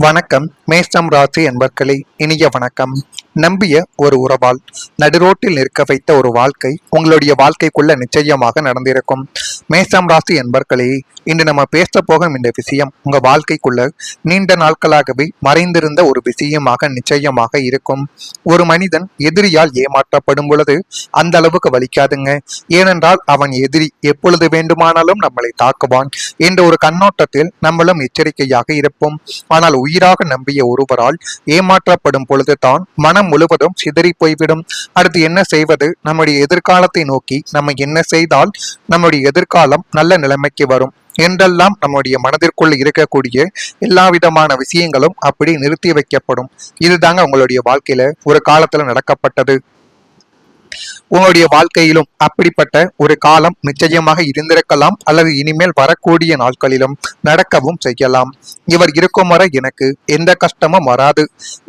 வணக்கம். மேஷம் ராசி என்பர்களே, இனிய வணக்கம். நம்பிய ஒரு உறவால் நடுரோட்டில் நிற்க வைத்த ஒரு வாழ்க்கை உங்களுடைய வாழ்க்கைக்குள்ள நிச்சயமாக நடந்திருக்கும். மேஷம் ராசி என்பர்களே, இன்று நம்ம பேச போகும் இந்த விஷயம் உங்க வாழ்க்கைக்குள்ள நீண்ட நாட்களாகவே மறைந்திருந்த ஒரு விஷயமாக நிச்சயமாக இருக்கும். ஒரு மனிதன் எதிரியால் ஏமாற்றப்படும் பொழுது அந்த அளவுக்கு வலிக்காதுங்க. ஏனென்றால் அவன் எதிரி எப்பொழுது வேண்டுமானாலும் நம்மளை தாக்குவான் என்ற ஒரு கண்ணோட்டத்தில் நம்மளும் எச்சரிக்கையாக இருப்போம். ஆனால் உயிராக நம்பிய ஒருவரால் ஏமாற்றப்படும் பொழுதுதான் மனம் முழுவதும் சிதறி போய்விடும். அடுத்து என்ன செய்வது? நம்முடைய எதிர்காலத்தை நோக்கி நம்ம என்ன செய்தால் நம்முடைய எதிர்காலம் நல்ல நிலைமைக்கு வரும் என்றெல்லாம் நம்முடைய மனதிற்குள் இருக்கக்கூடிய எல்லா விதமான விஷயங்களும் அப்படி நிறுத்தி வைக்கப்படும். இதுதாங்க உங்களுடைய வாழ்க்கையில ஒரு காலத்துல நடக்கப்பட்டது. உங்களுடைய வாழ்க்கையிலும் அப்படிப்பட்ட ஒரு காலம் நிச்சயமாக இருந்திருக்கலாம், அல்லது இனிமேல் வரக்கூடிய நாட்களிலும் நடக்கவும் செய்யலாம். இவர் இருக்கும் வரை எனக்கு எந்த கஷ்டமும் வராது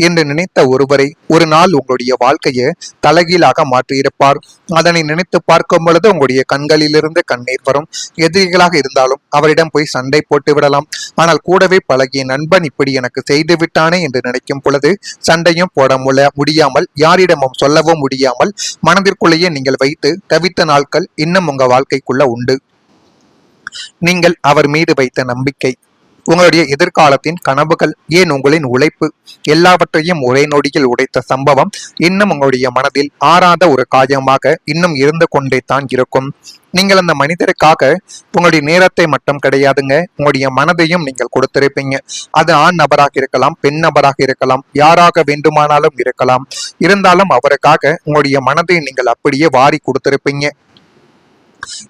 என்று நினைத்த ஒருவரை ஒரு நாள் உங்களுடைய வாழ்க்கையை தலைகீழாக மாற்றியிருப்பார். அதனை நினைத்து பார்க்கும் பொழுது உங்களுடைய கண்களிலிருந்து கண்ணீர் வரும். எதிரிகளாக இருந்தாலும் அவரிடம் போய் சண்டை போட்டு விடலாம். ஆனால் கூடவே பழகிய நண்பன் இப்படி எனக்கு செய்து விட்டானே என்று நினைக்கும் பொழுது சண்டையும் போட முடியாமல், யாரிடமும் சொல்லவும் முடியாமல் மனதிற்குள்ளேயே நீங்கள் வைத்து தவித்த நாட்கள் இன்னும் உங்க வாழ்க்கைக்குள்ள உண்டு. நீங்கள் அவர் மீது வைத்த நம்பிக்கை, உங்களுடைய எதிர்காலத்தின் கனவுகள், ஏன் உங்களின் உழைப்பு எல்லாவற்றையும் ஒரே நொடியில் உடைத்த சம்பவம் இன்னும் உங்களுடைய மனதில் ஆறாத ஒரு காயமாக இன்னும் இருந்து கொண்டே தான் இருக்கும். நீங்கள் அந்த மனிதருக்காக உங்களுடைய நேரத்தை மட்டும் கிடையாதுங்க, உங்களுடைய மனதையும் நீங்கள் கொடுத்திருப்பீங்க. அது ஆண் நபராக இருக்கலாம், பெண் நபராக இருக்கலாம், யாராக வேண்டுமானாலும் இருக்கலாம். இருந்தாலும் அவருக்காக உங்களுடைய மனதை நீங்கள் அப்படியே வாரி கொடுத்திருப்பீங்க.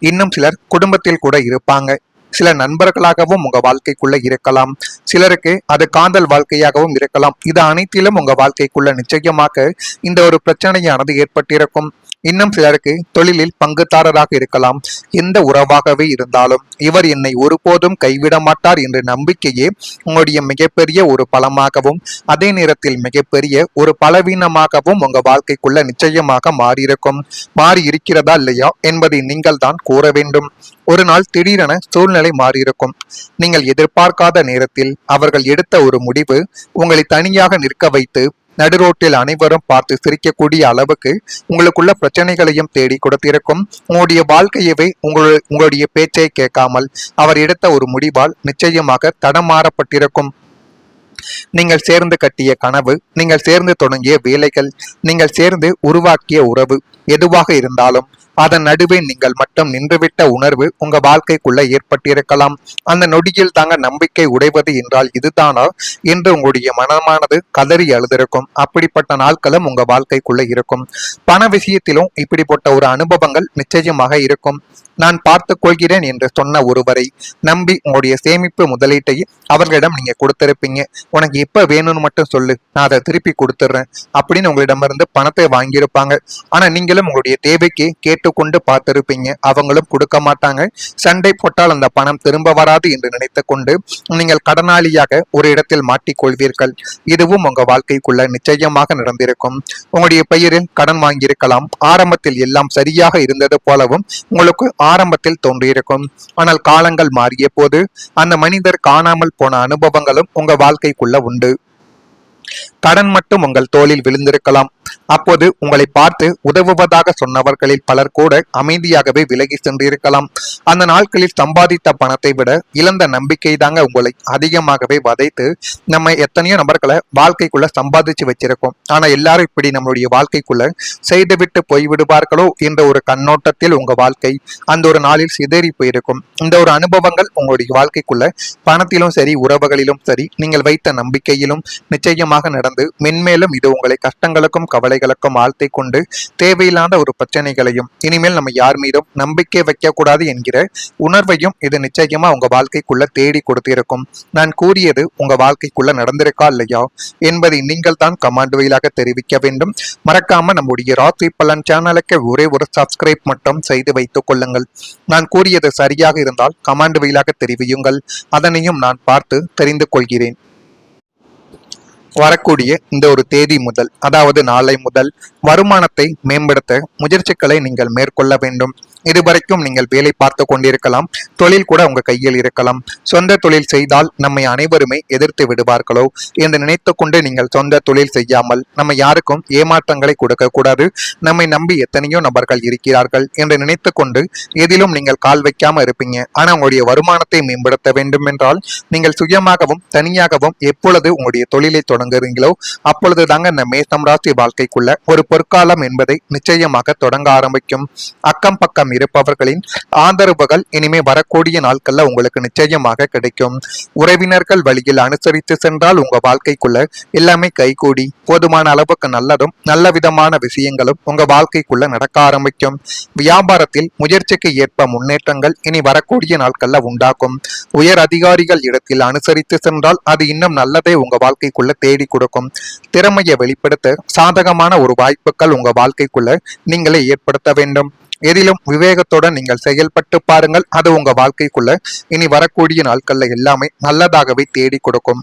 இன்னும் சிலர் குடும்பத்தில் கூட இருப்பாங்க, சில நண்பர்களாகவும் உங்க வாழ்க்கைக்குள்ள இருக்கலாம், சிலருக்கு அது காதல் வாழ்க்கையாகவும் இருக்கலாம். இது அனைத்திலும் உங்க வாழ்க்கைக்குள்ள நிச்சயமாக இந்த ஒரு பிரச்சனையானது ஏற்பட்டிருக்கும். இன்னும் சிலருக்கு தொழிலில் பங்குதாரராக இருக்கலாம். எந்த உறவாகவே இருந்தாலும் இவர் என்னை ஒருபோதும் கைவிட மாட்டார் என்ற நம்பிக்கையே உங்களுடைய மிகப்பெரிய ஒரு பலமாகவும் அதே நேரத்தில் மிகப்பெரிய ஒரு பலவீனமாகவும் உங்க வாழ்க்கைக்குள்ள நிச்சயமாக மாறியிருக்கும். மாறி இருக்கிறதா இல்லையா என்பதை நீங்கள் தான் கூற வேண்டும். ஒரு நாள் திடீரென சூழ்நிலை மாறியிருக்கும். நீங்கள் எதிர்பார்க்காத நேரத்தில் அவர்கள் எடுத்த ஒரு முடிவு உங்களை தனியாக நிற்க வைத்து நடுரோட்டில் அனைவரும் பார்த்து சிரிக்கக்கூடிய அளவுக்கு உங்களுக்குள்ள பிரச்சனைகளையும் தேடி கொடுத்திருக்கும். உங்களுடைய வாழ்க்கையவே உங்களுடைய பேச்சை கேட்காமல் அவர் எடுத்த ஒரு முடிவால் நிச்சயமாக தடமாறப்பட்டிருக்கும். நீங்கள் சேர்ந்து கட்டிய கனவு, நீங்கள் சேர்ந்து தொடங்கிய வேலைகள், நீங்கள் சேர்ந்து உருவாக்கிய உறவு எதுவாக இருந்தாலும் அதன் நடுவே நீங்கள் மட்டும் நின்றுவிட்ட உணர்வு உங்க வாழ்க்கைக்குள்ள ஏற்பட்டிருக்கலாம். அந்த நொடியில் தாங்க நம்பிக்கை உடைவது என்றால் இதுதானா என்று உங்களுடைய மனமானது கதறி அழுதிருக்கும். அப்படிப்பட்ட நாட்களும் உங்க வாழ்க்கைக்குள்ள இருக்கும். பண விஷயத்திலும் இப்படிப்பட்ட ஒரு அனுபவங்கள் நிச்சயமாக இருக்கும். நான் பார்த்துக் கொள்கிறேன் என்று சொன்ன ஒருவரை நம்பி உங்களுடைய சேமிப்பு முதலீட்டை அவர்களிடம் நீங்க கொடுத்திருப்பீங்க. உனக்கு எப்ப வேணும்னு மட்டும் சொல்லு, நான் அதை திருப்பி கொடுத்துட்றேன் அப்படின்னு உங்களிடமிருந்து பணத்தை வாங்கியிருப்பாங்க. ஆனா நீங்களும் உங்களுடைய தேவைக்கு கேட்டுக்கொண்டு பார்த்திருப்பீங்க. அவங்களும் கொடுக்க மாட்டாங்க. சண்டை போட்டால் அந்த பணம் திரும்ப வராது என்று நினைத்து கொண்டு நீங்கள் கடனாளியாக ஒரு இடத்தில் மாட்டிக்கொள்வீர்கள். இதுவும் உங்க வாழ்க்கைக்குள்ள நிச்சயமாக நடந்திருக்கும். உங்களுடைய பெயரில் கடன் வாங்கியிருக்கலாம். ஆரம்பத்தில் எல்லாம் சரியாக இருந்தது போலவும் உங்களுக்கு ஆரம்பத்தில் தோன்றியிருக்கும். ஆனால் காலங்கள் மாறிய போது அந்த மனிதர் காணாமல் போன அனுபவங்களும் உங்க வாழ்க்கைக்குள்ள உண்டு. கடன் மட்டும் உங்கள் தோளில் விழுந்திருக்கலாம். அப்போது உங்களை பார்த்து உதவுவதாக சொன்னவர்களில் பலர் கூட அமைதியாகவே விலகி சென்றிருக்கலாம். அந்த நாட்களில் சம்பாதித்த பணத்தை விட இழந்த நம்பிக்கை தாங்க உங்களை அதிகமாகவே வதைத்து நம்ம எத்தனையோ நபர்களை வாழ்க்கைக்குள்ள சம்பாதிச்சு வச்சிருக்கோம். ஆனா எல்லாரும் இப்படி நம்மளுடைய வாழ்க்கைக்குள்ள செய்துவிட்டு போய்விடுவார்களோ என்ற ஒரு கண்ணோட்டத்தில் உங்க வாழ்க்கை அந்த ஒரு நாளில் சிதறி போயிருக்கும். இந்த ஒரு அனுபவங்கள் உங்களுடைய வாழ்க்கைக்குள்ள பணத்திலும் சரி, உறவுகளிலும் சரி, நீங்கள் வைத்த நம்பிக்கையிலும் நிச்சயமாக நடந்து மென்மேலும் இது உங்களை கஷ்டங்களுக்கும் கவலைகளுக்கும் ஆழ்த்தை கொண்டு தேவையில்லாத ஒரு பிரச்சனைகளையும் இனிமேல் நம்ம யார் மீதும் நம்பிக்கை வைக்க கூடாது என்கிற உணர்வையும் இது நிச்சயமா உங்க வாழ்க்கைக்குள்ள தேடி கொடுத்திருக்கும். நான் கூறியது உங்க வாழ்க்கைக்குள்ள நடந்திருக்கா இல்லையா என்பதை நீங்கள் தான் கமெண்ட் வழியாக தெரிவிக்க வேண்டும். மறக்காம நம்முடைய ராசி பலன் சேனலுக்கு ஒரே ஒரு சப்ஸ்கிரைப் மட்டும் செய்து வைத்துக் கொள்ளுங்கள். நான் கூறியது சரியாக இருந்தால் கமெண்ட் வழியாக தெரிவியுங்கள். அதனையும் நான் பார்த்து தெரிந்து கொள்கிறேன். வரக்கூடிய இந்த ஒரு தேதி முதல், அதாவது நாளை முதல் வருமானத்தை மேம்படுத்த முயற்சிகளை நீங்கள் மேற்கொள்ள வேண்டும். இதுவரைக்கும் நீங்கள் வேலை பார்த்து கொண்டிருக்கலாம், தொழில் கூட உங்க கையில் இருக்கலாம். சொந்த தொழில் செய்தால் நம்மை அனைவருமே எதிர்த்து விடுவார்களோ என்று நினைத்து கொண்டு நீங்கள் சொந்த தொழில் செய்யாமல் நம்ம யாருக்கும் ஏமாற்றங்களை கொடுக்க கூடாது, நம்மை நம்பி எத்தனையோ நபர்கள் இருக்கிறார்கள் என்று நினைத்து கொண்டு எதிலும் நீங்கள் கால் வைக்காம இருப்பீங்க. ஆனா உங்களுடைய வருமானத்தை மேம்படுத்த வேண்டும் என்றால் நீங்கள் சுயமாகவும் தனியாகவும் எப்பொழுது உங்களுடைய தொழிலை தொடங்குறீங்களோ அப்பொழுது தாங்க இந்த மேசம் ராசி வாழ்க்கைக்குள்ள ஒரு பொற்காலம் என்பதை நிச்சயமாக தொடங்க ஆரம்பிக்கும். அக்கம் பக்கம் இருப்பவர்களின் ஆதரவுகள் இனிமே வரக்கூடிய நாட்கள்ல உங்களுக்கு நிச்சயமாக கிடைக்கும். உறவினர்கள் வழியில் அனுசரித்து சென்றால் உங்க வாழ்க்கைக்குள்ள எல்லாமே கைகூடி போதுமான அளவுக்கு நல்லதும் நல்ல விதமான விஷயங்களும் உங்க வாழ்க்கைக்குள்ள நடக்க ஆரம்பிக்கும். வியாபாரத்தில் முயற்சிக்கு ஏற்ப முன்னேற்றங்கள் இனி வரக்கூடிய நாட்கள்ல உண்டாகும். உயர் அதிகாரிகள் இடத்தில் அனுசரித்து சென்றால் அது இன்னும் நல்லதே உங்க வாழ்க்கைக்குள்ள தேடி கொடுக்கும். திறமையை வெளிப்படுத்த சாதகமான ஒரு வாய்ப்புகள் உங்க வாழ்க்கைக்குள்ள நீங்களே ஏற்படுத்த வேண்டும். எதிலும் விவேகத்துடன் நீங்கள் செயல்பட்டு பாருங்கள், அது உங்க வாழ்க்கைக்குள்ள இனி வரக்கூடிய நாட்கள்ல எல்லாமே நல்லதாகவே தேடி கொடுக்கும்.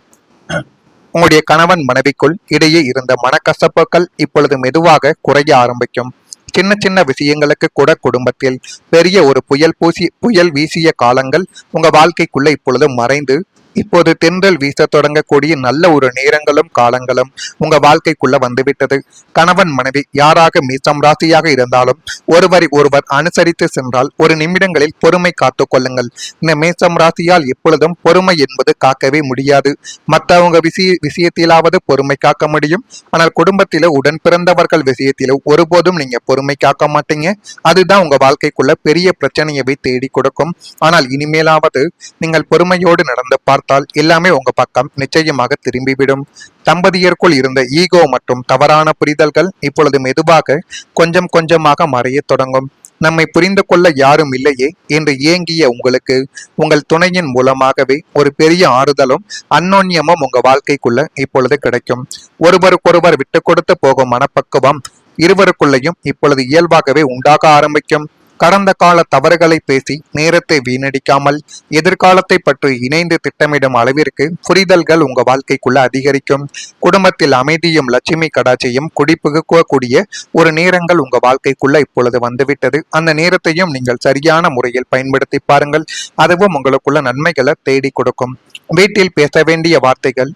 உங்களுடைய கணவன் மனைவிக்குள் இடையே இருந்த மனக்கசப்புகள் இப்பொழுது மெதுவாக குறைய ஆரம்பிக்கும். சின்ன சின்ன விஷயங்களுக்கு கூட குடும்பத்தில் பெரிய ஒரு புயல் வீசிய காலங்கள் உங்க வாழ்க்கைக்குள்ள இப்பொழுது மறைந்து இப்போது தென்றல் வீச தொடங்கக்கூடிய நல்ல ஒரு நேரங்களும் காலங்களும் உங்க வாழ்க்கைக்குள்ள வந்துவிட்டது. கணவன் மனைவி யாராக மீசம் ராசியாக இருந்தாலும் ஒருவர் அனுசரித்து சென்றால் ஒரு நிமிடங்களில் பொறுமை காத்து கொள்ளுங்கள். இந்த மேசம் ராசியால் எப்பொழுதும் பொறுமை என்பது காக்கவே முடியாது. மற்றவங்க விஷயத்திலாவது பொறுமை காக்க முடியும், ஆனால் குடும்பத்தில உடன் பிறந்தவர்கள் விஷயத்தில ஒருபோதும் நீங்க பொறுமை காக்க மாட்டீங்க. அதுதான் உங்க வாழ்க்கைக்குள்ள பெரிய பிரச்சனையவை தேடி கொடுக்கும். ஆனால் இனிமேலாவது நீங்கள் பொறுமையோடு நடந்து பார்த்தால் எல்லாமே உங்க பக்கம் நிச்சயமாக திரும்பிவிடும். தம்பதியருக்குள் இருந்த ஈகோ மற்றும் தவறான புரிதல்கள் இப்பொழுது மெதுவாக கொஞ்சம் கொஞ்சமாக மறைய தொடங்கும். நம்மை புரிந்து கொள்ள யாரும் இல்லையே என்று ஏங்கிய உங்களுக்கு உங்கள் துணையின் மூலமாகவே ஒரு பெரிய ஆறுதலும் அந்யோன்யமும் உங்க வாழ்க்கைக்குள்ள இப்பொழுது கிடைக்கும். ஒருவருக்கொருவர் விட்டு கொடுத்து போகும் மனப்பக்குவம் இருவருக்குள்ளையும் இப்பொழுது இயல்பாகவே உண்டாக ஆரம்பிக்கும். கடந்த கால தவறுகளை பேசி நேரத்தை வீணடிக்காமல் எதிர்காலத்தை பற்றி இணைந்து திட்டமிடும் அளவிற்கு புரிதல்கள் உங்க வாழ்க்கைக்குள்ள அதிகரிக்கும். குடும்பத்தில் அமைதியும் லட்சுமி கடாட்சியும் குடிப்புகக்கூடிய ஒரு நேரங்கள் உங்க வாழ்க்கைக்குள்ள இப்பொழுது வந்துவிட்டது. அந்த நேரத்தையும் நீங்கள் சரியான முறையில் பயன்படுத்தி பாருங்கள், அதுவும் உங்களுக்குள்ள நன்மைகளை தேடி கொடுக்கும். வீட்டில் பேச வேண்டிய வார்த்தைகள்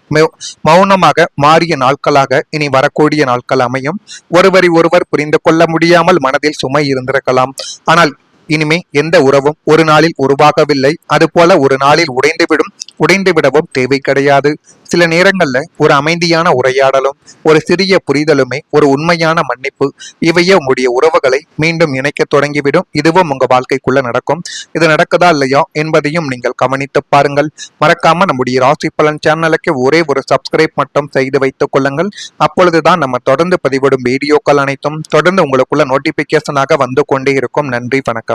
மௌனமாக மாறிய நாட்களாக இனி வரக்கூடிய நாட்கள் அமையும். ஒருவர் புரிந்து கொள்ள முடியாமல் மனதில் சுமை இருந்திருக்கலாம், ஆனால் இனிமே எந்த உறவும் ஒரு நாளில் உருவாகவில்லை, அதுபோல ஒரு நாளில் உடைந்து விடவும் தேவை கிடையாது. சில நேரங்கள்ல ஒரு அமைதியான உரையாடலும் ஒரு சிறிய புரிதலுமே ஒரு உண்மையான மன்னிப்பு இவையே உங்களுடைய உறவுகளை மீண்டும் இணைக்க தொடங்கிவிடும். இதுவும் உங்க வாழ்க்கைக்குள்ள நடக்கும். இது நடக்குதா இல்லையா என்பதையும் நீங்கள் கவனித்து பாருங்கள். மறக்காம நம்முடைய ராசி பலன் சேனலுக்கு ஒரே ஒரு சப்ஸ்கிரைப் மட்டும் செய்து வைத்துக் கொள்ளுங்கள். அப்பொழுதுதான் நம்ம தொடர்ந்து பதிவிடும் வீடியோக்கள் அனைத்தும் தொடர்ந்து உங்களுக்குள்ள நோட்டிபிகேஷனாக வந்து கொண்டே இருக்கும். நன்றி, வணக்கம்.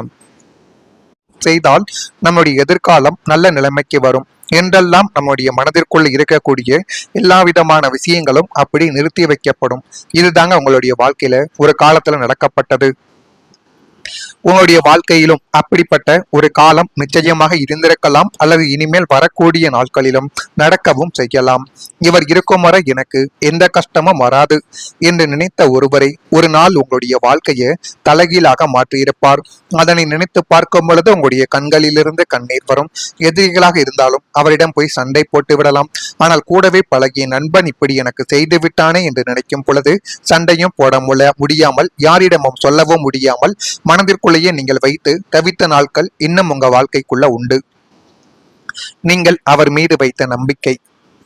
செய்தால் நம்முடைய எதிர்காலம் நல்ல நிலைமைக்கு வரும் என்றெல்லாம் நம்முடைய மனதிற்குள் இருக்கக்கூடிய எல்லா விதமான விஷயங்களும் அப்படி நிறுத்தி வைக்கப்படும். இதுதாங்க உங்களுடைய வாழ்க்கையில ஒரு காலத்துல நடக்கப்பட்டது. உங்களுடைய வாழ்க்கையிலும் அப்படிப்பட்ட ஒரு காலம் நிச்சயமாக இருந்திருக்கலாம், அல்லது இனிமேல் வரக்கூடிய நாட்களிலும் நடக்கவும் செய்யலாம். இவர் இருக்கும் வரை எனக்கு எந்த கஷ்டமும் வராது என்று நினைத்த ஒருவரை ஒரு நாள் உங்களுடைய வாழ்க்கையை தலைகீழாக மாற்றியிருப்பார். அதனை நினைத்து பார்க்கும் பொழுது உங்களுடைய கண்களிலிருந்து கண்ணீர் வரும். எதிரிகளாக இருந்தாலும் அவரிடம் போய் சண்டை போட்டு விடலாம், ஆனால் கூடவே பழகிய நண்பன் இப்படி எனக்கு செய்து விட்டானே என்று நினைக்கும் பொழுது சண்டையும் போட முடியாமல் யாரிடமும் சொல்லவும் முடியாமல் மனதிற்குள்ளேயே நீங்கள் வைத்து தவித்த நாட்கள் இன்னும் உங்க வாழ்க்கைக்குள்ள உண்டு. நீங்கள் அவர் மீது வைத்த நம்பிக்கை,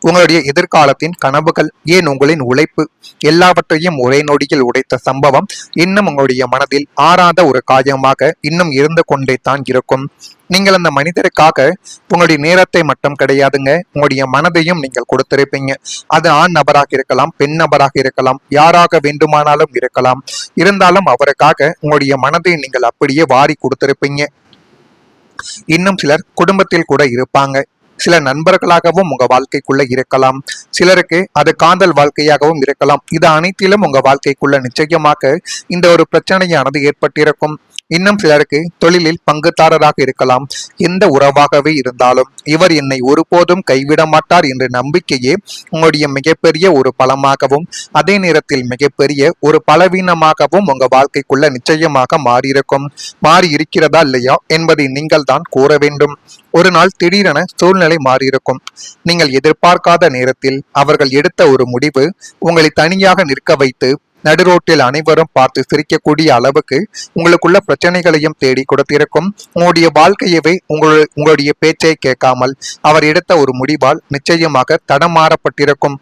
உங்களுடைய எதிர்காலத்தின் கனவுகள், ஏன் உங்களின் உழைப்பு எல்லாவற்றையும் ஒரே நொடியில் உடைத்த சம்பவம் இன்னும் உங்களுடைய மனதில் ஆறாத ஒரு காயமாக இன்னும் இருந்து கொண்டே தான் இருக்கும். நீங்கள் அந்த மனிதருக்காக உங்களுடைய நேரத்தை மட்டும் கிடையாதுங்க, உங்களுடைய மனதையும் நீங்கள் கொடுத்திருப்பீங்க. அது ஆண் நபராக இருக்கலாம், பெண் நபராக இருக்கலாம், யாராக வேண்டுமானாலும் இருக்கலாம். இருந்தாலும் அவருக்காக உங்களுடைய மனதை நீங்கள் அப்படியே வாரி கொடுத்திருப்பீங்க. இன்னும் சிலர் குடும்பத்தில் கூட இருப்பாங்க, சில நண்பர்களாகவும் உங்க வாழ்க்கைக்குள்ள இருக்கலாம், சிலருக்கு அது காதல் வாழ்க்கையாகவும் இருக்கலாம். இது அனைத்திலும் உங்க வாழ்க்கைக்குள்ள நிச்சயமாக இந்த ஒரு பிரச்சனையானது ஏற்பட்டிருக்கும். இன்னும் சிலருக்கு தொழிலில் பங்குதாரராக இருக்கலாம். எந்த உறவாகவே இருந்தாலும் இவர் என்னை ஒருபோதும் கைவிட மாட்டார் என்ற நம்பிக்கையே உங்களுடைய மிகப்பெரிய ஒரு பலமாகவும் அதே நேரத்தில் மிகப்பெரிய ஒரு பலவீனமாகவும் உங்க வாழ்க்கைக்குள்ள நிச்சயமாக மாறி இருக்கிறதா இல்லையா என்பதை நீங்கள் தான் கூற வேண்டும். ஒரு நாள் திடீரென சூழ்நிலை மாறியிருக்கும். நீங்கள் எதிர்பார்க்காத நேரத்தில் அவர்கள் எடுத்த ஒரு முடிவு உங்களை தனியாக நிற்க வைத்து நடுரோட்டில் அனைவரும் பார்த்து சிரிக்கக்கூடிய அளவுக்கு உங்களுக்குள்ள பிரச்சனைகளையும் தேடி கொடுத்திருக்கும். உங்களுடைய வாழ்க்கையவே உங்களுடைய பேச்சை கேட்காமல் அவர் எடுத்த ஒரு முடிவால் நிச்சயமாக தடமாறப்பட்டிருக்கும்.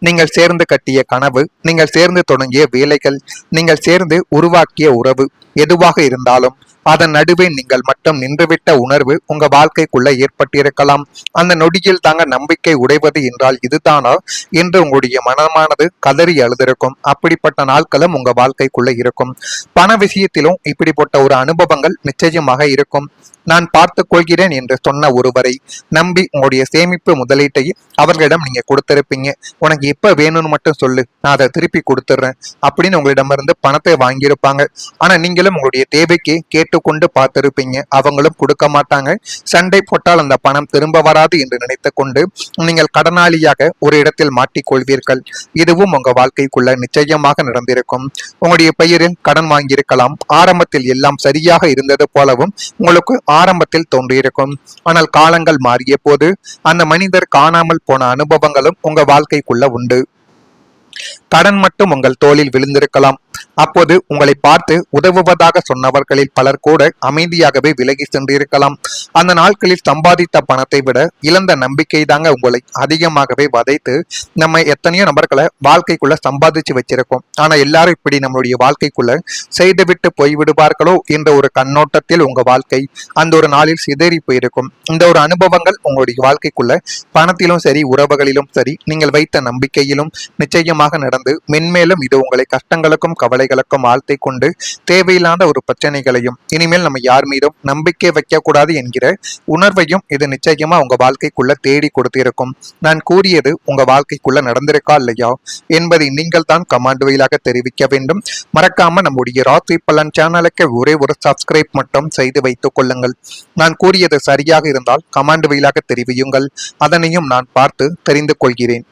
நீங்கள் சேர்ந்து கட்டிய கனவு, நீங்கள் சேர்ந்து தொடங்கிய வேலைகள், நீங்கள் சேர்ந்து உருவாக்கிய உறவு எதுவாக இருந்தாலும் அதன் நடுவே நீங்கள் மட்டும் நின்றுவிட்ட உணர்வு உங்க வாழ்க்கைக்குள்ள ஏற்பட்டிருக்கலாம். அந்த நொடியில் தாங்க நம்பிக்கை உடைவது என்றால் இதுதானா என்று உங்களுடைய மனமானது கதறி அழுதிருக்கும். அப்படிப்பட்ட நாட்களும் உங்க வாழ்க்கைக்குள்ள இருக்கும். பண விஷயத்திலும் இப்படிப்பட்ட ஒரு அனுபவங்கள் நிச்சயமாக இருக்கும். நான் பார்த்து கொள்கிறேன் என்று சொன்ன ஒருவரை நம்பி உங்களுடைய சேமிப்பு முதலீட்டை அவர்களிடம் நீங்க கொடுத்திருப்பீங்க. உனக்கு எப்ப வேணும்னு மட்டும் சொல்லு, நான் அதை திருப்பி கொடுத்துட்றேன் அப்படின்னு உங்களிடமிருந்து பணத்தை வாங்கியிருப்பாங்க. ஆனா நீங்களும் உங்களுடைய தேவைக்கு கேட்டுக்கொண்டு பார்த்திருப்பீங்க. அவங்களும் கொடுக்க மாட்டாங்க. சண்டை போட்டால் அந்த பணம் திரும்ப வராது என்று நினைத்து கொண்டு நீங்கள் கடனாளியாக ஒரு இடத்தில் மாட்டிக்கொள்வீர்கள். இதுவும் உங்க வாழ்க்கைக்குள்ள நிச்சயமாக நடந்திருக்கும். உங்களுடைய பெயரில் கடன் வாங்கியிருக்கலாம். ஆரம்பத்தில் எல்லாம் சரியாக இருந்தது போலவும் உங்களுக்கு ஆரம்பத்தில் தோன்றியிருக்கும். ஆனால் காலங்கள் மாறிய போது அந்த மனிதர் காணாமல் போன அனுபவங்களும் உங்க வாழ்க்கைக்குள்ள உண்டு. கடன் மட்டும் உங்கள் தோளில் விழுந்திருக்கலாம். அப்போது உங்களை பார்த்து உதவுவதாக சொன்னவர்களில் பலர் கூட அமைதியாகவே விலகி சென்றிருக்கலாம். அந்த நாட்களில் சம்பாதித்த பணத்தை விட இழந்த நம்பிக்கை தாங்க உங்களை அதிகமாகவே வதைத்து நம்ம எத்தனையோ நபர்களை வாழ்க்கைக்குள்ள சம்பாதிச்சு வச்சிருக்கோம். ஆனா எல்லாரும் இப்படி நம்மளுடைய வாழ்க்கைக்குள்ள செய்துவிட்டு போய்விடுவார்களோ என்ற ஒரு கண்ணோட்டத்தில் உங்க வாழ்க்கை அந்த ஒரு நாளில் சிதறி போயிருக்கும். இந்த ஒரு அனுபவங்கள் உங்களுடைய வாழ்க்கைக்குள்ள பணத்திலும் சரி உறவுகளிலும் சரி நீங்கள் வைத்த நம்பிக்கையிலும் நிச்சயமாக நடந்து மென்மேலும் இது உங்களை கஷ்டங்களுக்கும் கவலைகளுக்கும் ஆழ்த்தை கொண்டு தேவையில்லாத ஒரு பிரச்சனைகளையும் இனிமேல் நம்ம யார் மீதும் நம்பிக்கை வைக்க கூடாது என்கிற உணர்வையும் இது நிச்சயமா உங்க வாழ்க்கைக்குள்ள தேடி கொடுத்திருக்கும். நான் கூறியது உங்க வாழ்க்கைக்குள்ள நடந்திருக்கா இல்லையா என்பதை நீங்கள் தான் கமெண்ட் வழியாக தெரிவிக்க வேண்டும். மறக்காம நம்முடைய ராசி பலன் சேனலுக்கு ஒரே ஒரு சப்ஸ்கிரைப் மட்டும் செய்து வைத்துக் கொள்ளுங்கள். நான் கூறியது சரியாக இருந்தால் கமெண்ட் வழியாக தெரிவியுங்கள். அதனையும் நான் பார்த்து தெரிந்து கொள்கிறேன்.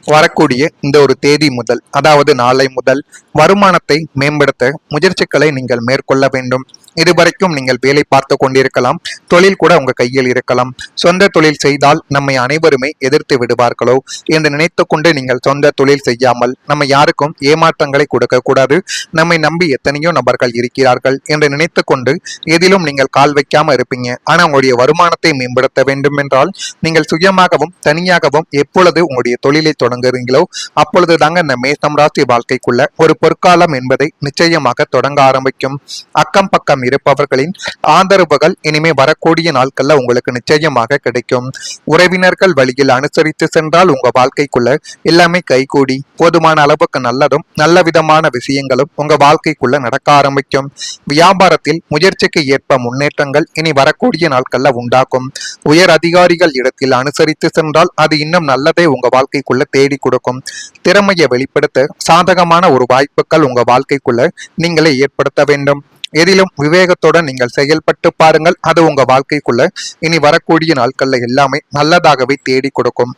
வரக்கூடிய இந்த ஒரு தேதி முதல், அதாவது நாளை முதல் வருமானத்தை மேம்படுத்த முயற்சிகளை நீங்கள் மேற்கொள்ள வேண்டும். இதுவரைக்கும் நீங்கள் வேலை பார்த்து கொண்டிருக்கலாம், தொழில் கூட உங்க கையில் இருக்கலாம். சொந்த தொழில் செய்தால் நம்மை அனைவருமே எதிர்த்து விடுவார்களோ என்று நினைத்து கொண்டு நீங்கள் சொந்த தொழில் செய்யாமல் நம்ம யாருக்கும் ஏமாற்றங்களை கொடுக்க கூடாது, நம்மை நம்பி எத்தனையோ நபர்கள் இருக்கிறார்கள் என்று நினைத்து கொண்டு எதிலும் நீங்கள் கால் வைக்காம இருப்பீங்க. ஆனா உங்களுடைய வருமானத்தை மேம்படுத்த வேண்டும் என்றால் நீங்கள் சுயமாகவும் தனியாகவும் எப்பொழுது உங்களுடைய தொழிலை தொடங்குறீங்களோ அப்பொழுது தாங்க இந்த மேசம் ராசி வாழ்க்கைக்குள்ள ஒரு பொற்காலம் என்பதை நிச்சயமாக தொடங்க ஆரம்பிக்கும். அக்கம் பக்கம் இருப்பவர்களின் ஆதரவுகள் இனிமே வரக்கூடிய நாட்கள்ல உங்களுக்கு நிச்சயமாக கிடைக்கும். உறவினர்கள் வழியில் அனுசரித்து சென்றால் உங்க வாழ்க்கைக்குள்ள எல்லாமே கைகூடி போதுமான அளவுக்கு நல்லதும் நல்ல விதமான விஷயங்களும் உங்க வாழ்க்கைக்குள்ள நடக்க ஆரம்பிக்கும். வியாபாரத்தில் முயற்சிக்கு ஏற்ப முன்னேற்றங்கள் இனி வரக்கூடிய நாட்கள்ல உண்டாக்கும். உயர் அதிகாரிகள் இடத்தில் அனுசரித்து சென்றால் அது இன்னும் நல்லதை உங்க வாழ்க்கைக்குள்ள தேடி கொடுக்கும். திறமையை வெளிப்படுத்த சாதகமான ஒரு வாய்ப்புகள் உங்க வாழ்க்கைக்குள்ள நீங்களே ஏற்படுத்த வேண்டும். எதிலும் விவேகத்துடன் நீங்கள் செயல்பட்டு பாருங்கள். அது உங்க வாழ்க்கைக்குள்ள இனி வரக்கூடிய நாட்கள்ல எல்லாமே நல்லதாகவே தேடி கொடுக்கும்.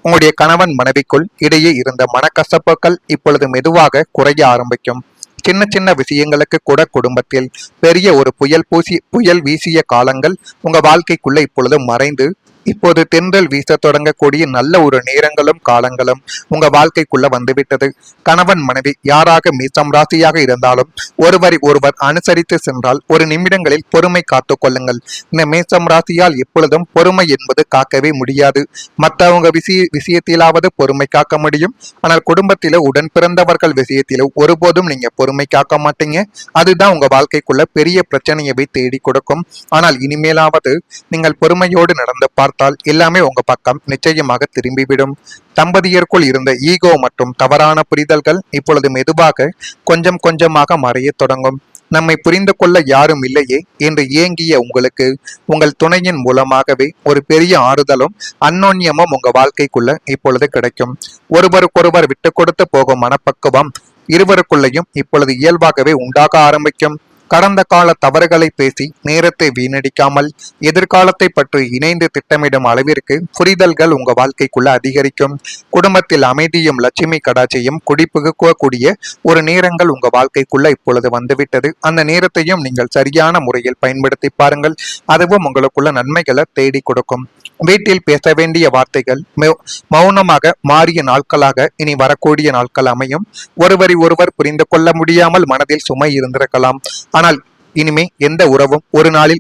உங்களுடைய கணவன் மனைவிக்குள் இடையே இருந்த மனக்கசப்புகள் இப்பொழுது மெதுவாக குறைய ஆரம்பிக்கும். சின்ன சின்ன விஷயங்களுக்கு கூட குடும்பத்தில் பெரிய ஒரு புயல் வீசிய காலங்கள் உங்க வாழ்க்கைக்குள்ள இப்பொழுது மறைந்து இப்போது தென்றல் வீச தொடங்கக்கூடிய நல்ல ஒரு நேரங்களும் காலங்களும் உங்க வாழ்க்கைக்குள்ள வந்துவிட்டது. கணவன் மனைவி யாராக மீசம் ராசியாக இருந்தாலும் ஒருவர் அனுசரித்து சென்றால் ஒரு நிமிடங்களில் பொறுமை காத்து கொள்ளுங்கள். இந்த மேசம் ராசியால் எப்பொழுதும் பொறுமை என்பது காக்கவே முடியாது. மற்றவங்க விஷயத்திலாவது பொறுமை காக்க முடியும். ஆனால் குடும்பத்தில உடன் பிறந்தவர்கள் விஷயத்திலும் ஒருபோதும் நீங்க பொறுமை காக்க மாட்டீங்க. அதுதான் உங்க வாழ்க்கைக்குள்ள பெரிய பிரச்சனையை தேடி கொடுக்கும். ஆனால் இனிமேலாவது நீங்கள் பொறுமையோடு நடந்து பார்த்தால் எல்லாமே உங்க பக்கம் நிச்சயமாக திரும்பிவிடும். தம்பதியருக்குள் இருந்த ஈகோ மற்றும் தவறான புரிதல்கள் இப்பொழுது மெதுவாக கொஞ்சம் கொஞ்சமாக மறைய தொடங்கும். நம்மை புரிந்து கொள்ள யாரும் இல்லையே என்று ஏங்கிய உங்களுக்கு உங்கள் துணையின் மூலமாகவே ஒரு பெரிய ஆறுதலும் அந்யோன்யமும் உங்க வாழ்க்கைக்குள்ள இப்பொழுது கிடைக்கும். ஒருவருக்கொருவர் விட்டு கொடுத்து போகும் மனப்பக்குவம் இருவருக்குள்ளேயும் இப்பொழுது இயல்பாகவே உண்டாக ஆரம்பிக்கும். கடந்த கால தவறுகளை பேசி நேரத்தை வீணடிக்காமல் எதிர்காலத்தை பற்றி இணைந்து திட்டமிடும் அளவிற்கு புரிதல்கள் உங்க வாழ்க்கைக்குள்ள அதிகரிக்கும். குடும்பத்தில் அமைதியும் லட்சுமி கடாட்சியும் குடிபுகக்கூடிய ஒரு நேரங்கள் உங்க வாழ்க்கைக்குள்ள இப்பொழுது வந்துவிட்டது. அந்த நேரத்தையும் நீங்கள் சரியான முறையில் பயன்படுத்தி பாருங்கள். அதுவும் உங்களுக்குள்ள நன்மைகளை தேடி கொடுக்கும். வீட்டில் பேச வேண்டிய வார்த்தைகள் மௌனமாக மாறிய நாட்களாக இனி வரக்கூடிய நாட்கள் அமையும். ஒருவரை ஒருவர் புரிந்து கொள்ள முடியாமல் மனதில் சுமை இருந்திருக்கலாம். ஆனால் இனிமே எந்த உறவும் ஒரு நாளில்